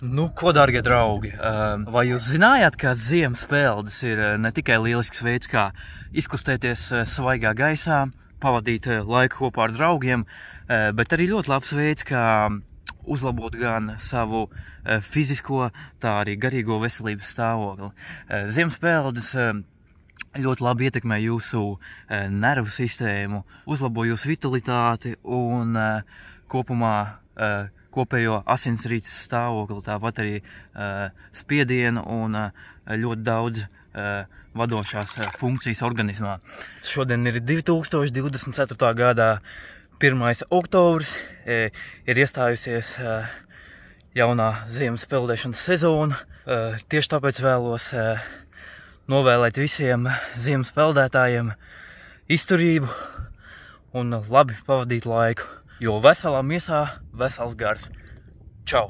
Nu, ko, dārgie draugi, vai jūs zinājāt, ka ziemas peldes ir ne tikai lielisks veids, kā izkustēties svaigā gaisā, pavadīt laiku kopā ar draugiem, bet arī ļoti labs veids, kā uzlabot gan savu fizisko, tā arī garīgo veselības stāvokli. Ziemas peldes ļoti labi ietekmē jūsu nervu sistēmu, uzlabo jūsu vitalitāti un kopumā kopējo asinsrites stāvokli, tāpat arī spiedienu un ļoti daudz vadošās funkcijas organismā. Šodien ir 2024. gadā 1. oktobrs, ir iestājusies jaunā ziemas peldēšanas sezona. Tieši tāpēc vēlos novēlēt visiem ziemas peldētājiem izturību un labi pavadīt laiku. Jo veselā miesā vesels gars. Čau!